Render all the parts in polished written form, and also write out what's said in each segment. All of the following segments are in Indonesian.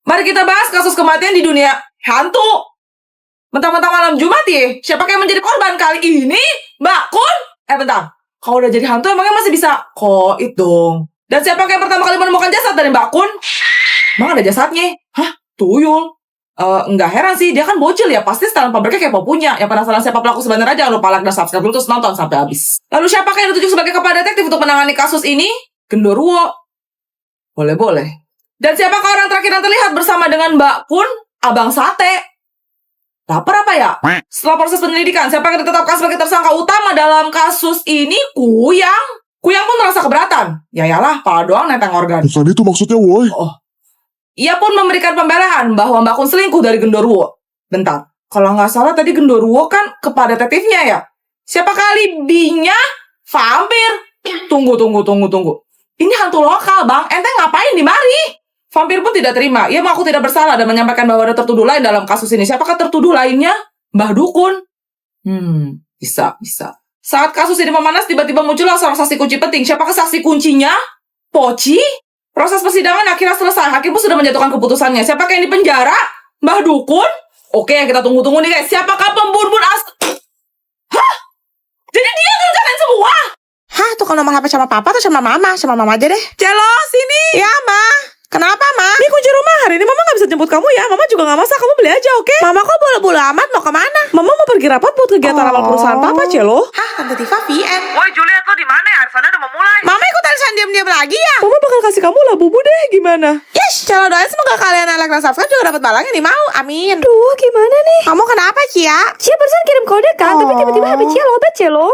Mari kita bahas kasus kematian di dunia hantu. Mentang-mentang malam Jumat ya, siapa yang menjadi korban kali ini? Mbak Kun? Bentar. Kalau udah jadi hantu emangnya masih bisa koit dong. Dan siapa yang pertama kali menemukan jasad dari Mbak Kun? Emang ada jasadnya? Hah? Tuyul? Nggak heran sih, dia kan bocil ya. Pasti setelan pabriknya kayak punya. Yang penasaran siapa pelaku sebenarnya, jangan lupa like dan subscribe dulu terus nonton sampai habis. Lalu siapa yang ditunjuk sebagai kepala detektif untuk menangani kasus ini? Genderuwo. Boleh-boleh. Dan siapakah orang terakhir yang terlihat bersama dengan Mbak Kun? Abang Sate. Lapar apa ya? Setelah proses penyelidikan, siapa yang ditetapkan sebagai tersangka utama dalam kasus ini? Kuyang. Kuyang pun merasa keberatan. Yayalah, pala doang nenteng organ. Bukan itu maksudnya, woi. Ia pun memberikan pembelaan bahwa Mbak Kun selingkuh dari Genderuwo. Bentar, kalau nggak salah tadi Genderuwo kan kepala detektifnya ya? Siapa kali B-nya? Vampir. Tunggu. Ini hantu lokal, Bang. Ente ngapain di mari? Vampir pun tidak terima. Ia mengaku tidak bersalah dan menyampaikan bahwa ada tertuduh lain dalam kasus ini. Siapakah tertuduh lainnya? Mbah Dukun. Bisa. Saat kasus ini memanas, tiba-tiba muncullah seorang saksi kunci penting. Siapakah saksi kuncinya? Poci? Proses persidangan akhirnya selesai. Hakim pun sudah menjatuhkan keputusannya. Siapakah yang dipenjara? Mbah Dukun? Oke, yang kita tunggu-tunggu nih guys. Siapakah pembunuh Hah? Jadi dia ngerjain semua? Hah, tuh kalau nomor HP sama papa atau sama mama? Sama mama aja deh. Celo, sini. Ya, Ma. Kenapa, Ma? Ini kunci rumah. Hari ini Mama gak bisa jemput kamu ya. Mama juga gak masak. Kamu beli aja, oke? Mama kok bolo-bolo amat mau kemana? Mama mau pergi rapat buat kegiatan rapat perusahaan Papa, Celo. Hah, Tante Tifa VN. Woi Juliet, lo di mana ya? Arisannya udah mau mulai. Mama ikut arisan diam-diam lagi ya? Mama bakal kasih kamu lah bubu deh. Gimana? Yes, Celo doain semoga kalian like dan subscribe juga dapat balangnya nih, mau. Amin. Duh, gimana nih? Kamu kenapa, Cia? Cia barusan kirim kode kan, tapi tiba-tiba HP Cia lobet, Celo.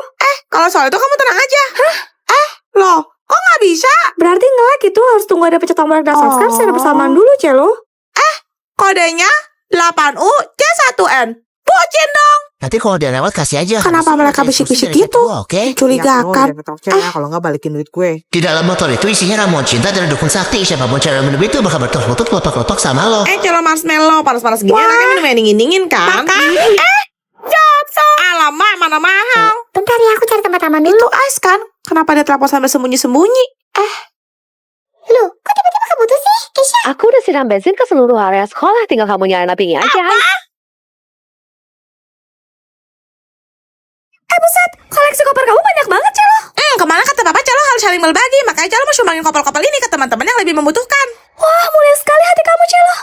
Kalau soal itu kamu tenang aja. Hah? Loh, kok nggak bisa? Berarti nge-like itu harus tunggu ada pencet tombol like dan subscribe secara bersamaan dulu, Celo. Kodenya 8U C1N. Bucin dong. Nanti kalau dia lewat kasih aja. Kenapa mereka bisik-bisik gitu? Oke. Curigakan. Kalau nggak balikin duit gue. Di dalam motor itu isinya ramuan cinta dari dukun sakti. Siapapun cara minum itu bakal bertukar-tukar kelotok-kelotok sama lo. Celo marshmallow panas-panas gini anaknya minum yang dingin-dingin kan? Jatuh. Alamak, mana mahal. Bentar ya, aku cari tempat aman Itu dulu. ice kan? Kenapa dia telepon sambil sembunyi-sembunyi? Loh, kok tiba-tiba kebutuh sih, Keisha? Aku udah siram bensin ke seluruh area sekolah, tinggal kamu nyalain apinya aja. Buset, koleksi koper kamu banyak banget, Celo. Kemana kata Papa Celo harus saling berbagi. Makanya Celo mau sumbangin kopel-kopel ini ke teman-teman yang lebih membutuhkan. Wah, mulia sekali hati kamu, Celo.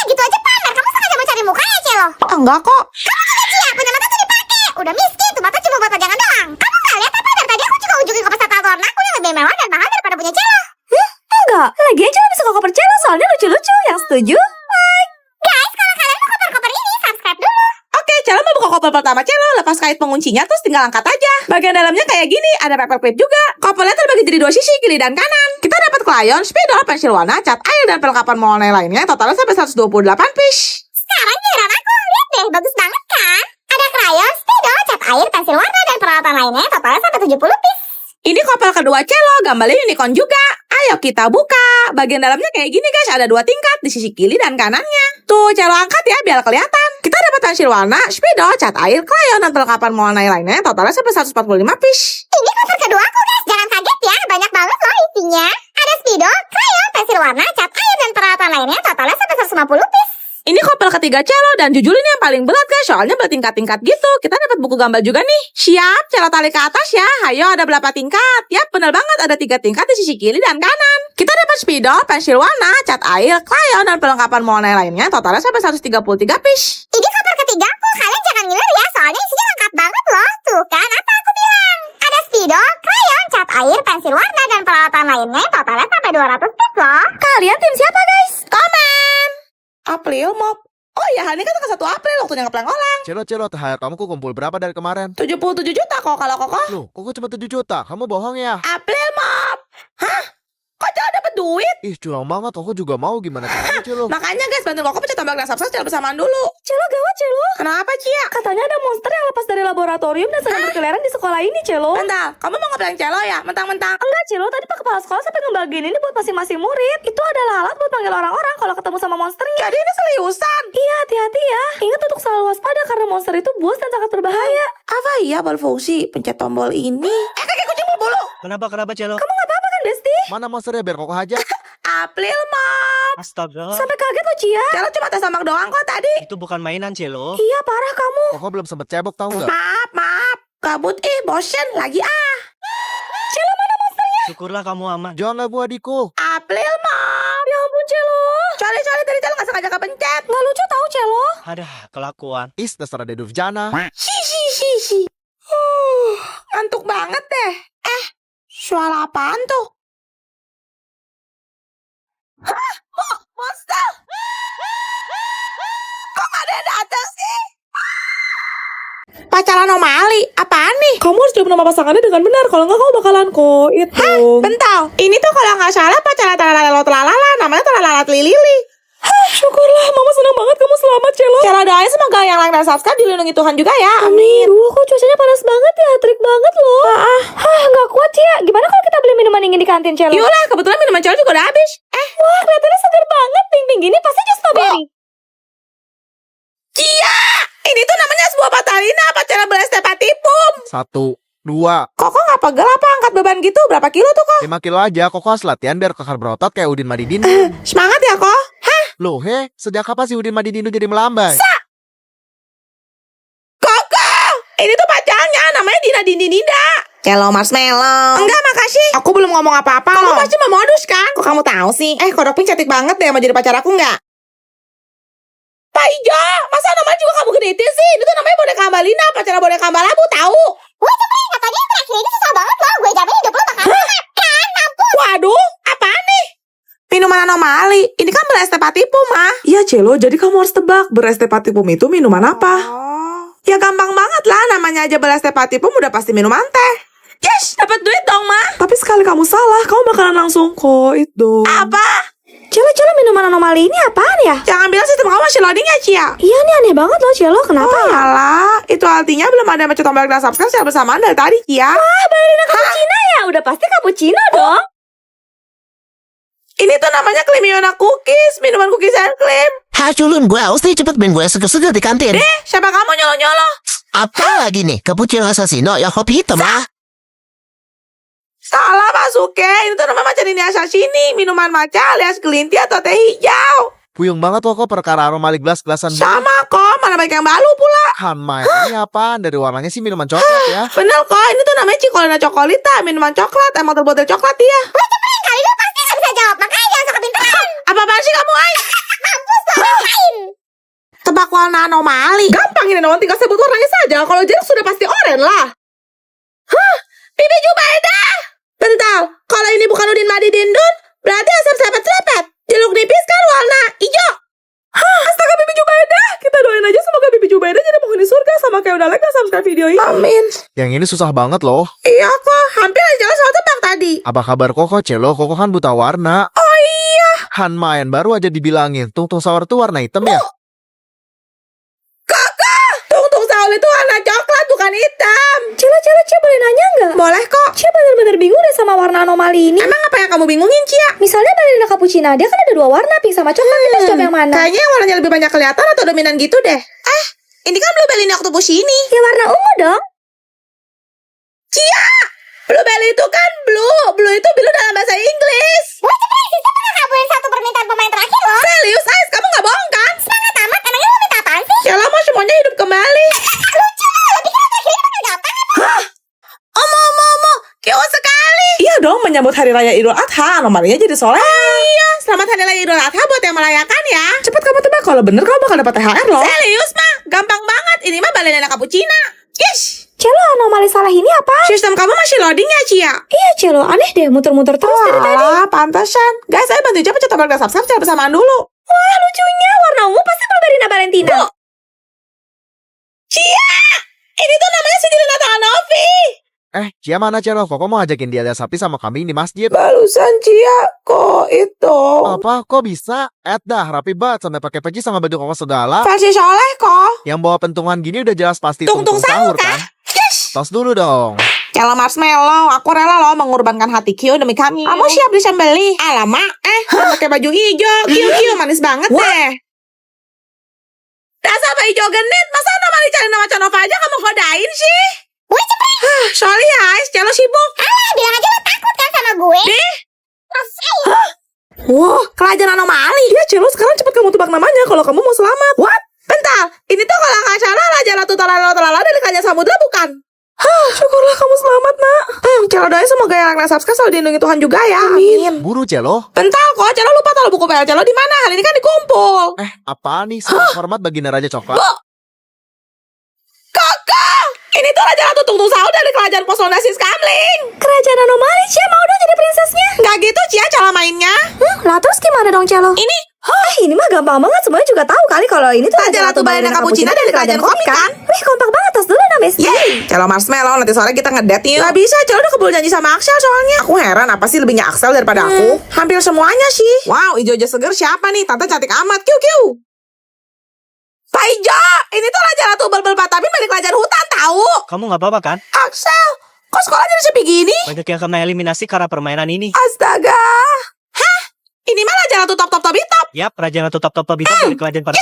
Gitu aja pamer, kamu sengaja mau cari mukanya, Celo. Enggak kok. Kamu juga Cia, punya mata tuh dipakai. Udah miskin, tuh mata cuma buat pajangan doang. Kamu nggak lihat apa? Dari tadi aku juga ujungin koper satu warna aku yang lebih mewah dan mahal daripada punya Celo. Enggak, lagian Celo bisa koper Celo, soalnya lucu-lucu. Yang setuju? Guys, kalau kalian mau koper-koper ini, subscribe dulu. Oke, Celo mau buka kopel pertama Celo. Lepas kait penguncinya terus tinggal angkat aja. Bagian dalamnya kayak gini, ada paper clip juga. Kopelnya terbagi jadi 2 sisi, kiri dan kanan. Kita dapat crayon, spidol, pensil warna, cat air, dan perlengkapan mewarnai lainnya. Totalnya sampai 128 piece. Sekarang giliran aku, lihat deh, bagus banget kan? Ada krayon, spidol, cat air, pensil warna, dan peralatan lainnya, totalnya sampai 70 piece. Ini kopel kedua Celo, gambarnya unicorn juga. Ayo kita buka. Bagian dalamnya kayak gini guys, ada 2 tingkat di sisi kiri dan kanannya. Tuh, Celo angkat ya biar kelihatan. Kita dapat pensil warna, spidol, cat air, crayon, dan perlengkapan mewarnai lainnya. Totalnya sampai 145 piece. Ini koper kedua aku, guys. Jangan kaget ya, banyak banget loh isinya. Ada spidol, krayon, pensil warna, cat air, dan peralatan lainnya, totalnya sampai 150 piece. Ini kopel ketiga Celo dan jujur ini yang paling berat guys, soalnya bertingkat-tingkat gitu. Kita dapat buku gambar juga nih. Siap, Celo tarik ke atas ya. Ayo, ada berapa tingkat? Yap, bener banget, ada 3 tingkat di sisi kiri dan kanan. Kita dapat spidol, pensil warna, cat air, crayon, dan perlengkapan mewarnai lainnya. Totalnya sampai 133 piece. Ini koper ketiga aku, kalian jangan ngiler ya, soalnya isinya lengkap banget loh. Tuh kan, apa aku bilang? Ada spidol, krayon, cat air, pensil warna, dan peralatan lainnya, totalnya sampai 200 piece loh. Kalian tim siapa, guys? Komen. April Mop. Oh ya, hari ini kan tanggal 1 April, waktunya ngeplank orang. Celo, THR kamu kok kumpul berapa dari kemarin? 77 juta kok kalau kokoh. Loh, kok cuma 7 juta? Kamu bohong ya? April Mop. Hah? Kok Celo dapet duit? Ih, curang banget. Aku juga mau. Gimana caranya, Celo? Makanya guys, bantu Koko pencet tombol dan subscribe Celo bersamaan dulu. Celo gawat, Celo. Kenapa, Cia? Katanya ada monster yang lepas dari laboratorium dan sedang berkeliaran di sekolah ini, Celo. Bentar, kamu mau ngeplank Celo ya? Mentang-mentang. Enggak, Celo, tadi Pak Kepala Sekolah sampai ngebagiin ini buat masing-masing murid. Itu adalah alat buat panggil orang-orang kalau ketemu sama monsternya. Jadi ini seriusan? Iya, hati-hati ya. Ingat untuk selalu waspada karena monster itu buas dan sangat berbahaya. Apa iya berfungsi pencet tombol ini? Kaki kucing berbulu. Kenapa Celo? Kamu gak apa-apa kan, Besti? Mana monsternya biar kokoh aja? April, Mom. Astaga, Sampai kaget lo, Cia. Celo cuma tes sambak doang kok tadi. itu bukan mainan, Celo. Iya, parah kamu. Koko belum sempet cebok tau nggak? Maaf. Kabut bosen lagi ah. Syukurlah kamu aman. Jangan lah bu adikku. April, Mom. Ya ampun, Celo. Sorry tadi Celo nggak sengaja kepencet. Nggak lucu tahu, Celo. Ada kelakuan. Is dasar ada Duvjana. Si. Ngantuk banget deh. Suara apaan tuh? Hah? Monster? Kok gak ada yang datang sih? Pacaran anomali? Apaan nih? Kamu harus jawab nama pasangannya dengan benar. Kalau nggak kamu bakalan koit dong. Bentar, ini tuh kalau nggak salah pacaran talalala, namanya talalala lili. Syukurlah, Mama senang banget kamu selamat, Celo. Celo doain semoga yang like dan subscribe dilindungi Tuhan juga ya. Amin. Kok cuacanya panas banget ya, trik banget loh. Nggak kuat, Cia. Gimana kalau kita beli minuman dingin di kantin, Celo? Yaudah, kebetulan minuman Celo juga udah habis. Wah, kelihatannya segar banget. Pink-pink gini pasti jus strawberry. Cia, ini tuh namanya sebuah patalina, pacaran berestepatipum. 1, 2, Kok nggak pegel apa angkat beban gitu? Berapa kilo tuh kok? 5 kilo aja. Koko harus latihan biar kekar berotot kayak Udin Madidin. Semangat ya kok? Loh sejak kapan sih Udin Madidin jadi melambai? Koko, ini tuh pacarnya, namanya Dinda. Celo marshmallow. Enggak, makasih. Aku belum ngomong apa-apa. Kamu pasti mau modus kan? Kok kamu tahu sih? Kodok Pink cantik banget deh mau jadi pacar aku nggak? Pak Ijo, masa namanya juga kamu genitin sih? Itu tuh namanya boneka Ambalina, pacaran boneka Ambalabu, tahu? Wah, Cepri, katanya yang terakhir ini susah banget loh. Gue jamin hidup lo bakal banget. Kan, mampus. Waduh, apaan nih? Minuman anomali. Ini kan berestepatipum, ah. Iya, Celo. Jadi kamu harus tebak berestepatipum itu minuman apa? Ya gampang banget lah, namanya aja berestepatipum udah pasti minuman teh. Yes, dapat duit dong, Ma. Tapi sekali kamu salah, kamu bakalan langsung koit dong. Apa? Celo, minuman anomali ini apaan ya? Jangan bilang sistem kamu masih loading ya, Cia. Iya nih, aneh banget loh, Celo. Kenapa ya? Alah, itu artinya belum ada yang mencet tombol dan subscribe secara bersamaan dari tadi, Cia. Cappuccino ya? Udah pasti cappuccino dong. Ini tuh namanya Klimiona Cookies, minuman cookies and cream. Haculun gue haus nih cepet main gue seger-seger di kantin. Siapa kamu nyolo-nyolo? Apa lagi nih? Cappuccino assassino yang kopi hitam lah. Salah, Pak Suke. Ini tuh namanya maca ini asasini, minuman maca alias green tea atau teh hijau. Puyeng banget kok perkara aromalik gelas-gelasan. Sama kok, mana baik yang baru pula. Hanmai, ini apaan? Dari warnanya sih minuman coklat ya. Bener kok, ini tuh namanya Cikolina Chocolita, minuman coklat, emang terbuat dari coklat ya. Wah, Cepri, kali lu pasti gak bisa jawab. Makanya jangan sok kepintaran. Apa-apaan sih kamu, Ay? Mampus lo, ngapain? Tebak warna anomali. Gampang ini, Nawan. Tinggal sebut warnanya saja. Kalau jeruk sudah pasti oranye lah. Hah? Bibi Jubaida? Bentar, kalau ini bukan Udin Madidin Dun, berarti asap serepet-serepet. Jeruk nipis kan warna hijau. Astaga, Bibi Jubaida. Kita doain aja semoga Bibi Jubaida jadi penghuni surga sama kayak udah like dan subscribe video ini. Amin. Yang ini susah banget loh. Iya kok, hampir aja jelas soal tebak tadi. Apa kabar Koko, Celo? Koko kan buta warna. Oh iya. Hanmayan baru aja dibilangin. Tung-tung sawar tuh warna hitam ya? Tung-tung sahur itu warna coklat bukan hitam. Celo, Cia boleh nanya nggak? Boleh kok. Cia bener-bener bingung deh sama warna anomali ini. Emang apa yang kamu bingungin, Cia? Misalnya ballerina cappuccino, dia kan ada 2 warna, pink sama coklat. Kita harus jawab yang mana? Kayaknya yang warnanya lebih banyak kelihatan atau dominan gitu deh. Ini kan Bluebell octopus ini. Ya warna ungu dong. Cia, Bluebell itu kan blue. Blue itu biru dalam bahasa Inggris. Wah, Cepri, sistem pernah kabulin satu permintaan pemain terakhir loh. Serius, Ais, kamu gak bohong kan? Semangat amat, emangnya lo minta apaan sih? Yalah, mau semuanya hidup kembali. Lucu lah, lo pikir terakhir ini bakal gampang apa? Omo, cute sekali. Iya dong, menyambut Hari Raya Idul Adha, anomalinya jadi soleh. Iya, selamat hari raya Idul Adha buat yang merayakan ya. Cepet kamu tebak, kalau bener kamu bakal dapat THR loh. Serius, mah, gampang banget. Ini mah ballerina cappuccino. Yes. Celo, anomali salah ini apa? Sistem kamu masih loading ya, Cia? Iya, Celo, aneh deh, muter-muter terus dari tadi. Wah, pantesan. Guys, saya bantu coba tombol dan subscribe secara bersamaan dulu. Wah, lucunya warna ungu pasti Blueberry Valentina. Cia, ini tuh namanya Sujilina Novi. Cia mana Celo? Koko mau ajakin dia lihat sapi sama kambing di masjid. Barusan Cia, kok itu? Apa? Kok bisa? Dah, rapi banget sampai pakai peci sama baju Koko segala. Versi soleh kok. Yang bawa pentungan gini udah jelas pasti Tung-tung tungtung sahur sahur, kan? Tos dulu dong. Celo marshmallow, aku rela loh mengorbankan hati Kyo demi kamu. Kamu siap disembeli? Alamak, pakai baju hijau. Kyo manis banget deh. Dasar Pak Ijo genit, masa anomali cari nama Canova aja kamu kodain sih? Wah, Cepri, Sorry ya, Ais, Celo sibuk. alah, bilang aja lo takut kan sama gue. Deh. Rasain. Wah, kerajaan anomali. Ya, Celo, sekarang cepat kamu tebak namanya kalau kamu mau selamat. What? Bentar, ini tuh kalau nggak salah Raja Ratu Talala dari Kerajaan Samudra bukan? Hah, syukurlah kamu selamat, nak. Celo doain semoga yang Ragnar Sapska selalu dilindungi Tuhan juga ya. Amin. Buru Celo. Bentar kok, Celo lupa taruh buku PL Celo di mana? Hari ini kan dikumpul. Apa nih? Sangat hormat baginda Raja Coklat. Kakak, ini tuh Raja Ratu Tungtung Sahur dari Kerajaan Posonasi Skamling. Kerajaan anomali, Cia mau dong jadi prinsesnya. Nggak gitu, Cia, cara mainnya. Lah terus gimana dong, Celo? Ini, Ini mah gampang banget, semuanya juga tahu kali kalau ini tuh Raja Ratu Balena Cappuccina dari Kerajaan Komik kan? Wih, kompak banget, tas dulu nah, Besti. Yeay, Celo Marshmallow, nanti sore kita ngedate yuk. Gak bisa, Celo udah keburu janji sama Axel soalnya. Aku heran, apa sih lebihnya Axel daripada aku? Hampir semuanya sih. Wow, ijo-ijo seger siapa nih? Tante cantik amat, kiu. Pak Ijo, ini tuh Raja Ratu Bel-Bel tapi milik Kerajaan Hutan, tahu? Kamu nggak apa-apa kan? Axel, kok sekolah jadi sepi gini? Banyak yang kena eliminasi karena permainan ini. Astaga. Hah? Ini mah Raja Ratu top. Yap, Raja Ratu top dari kerajaan pada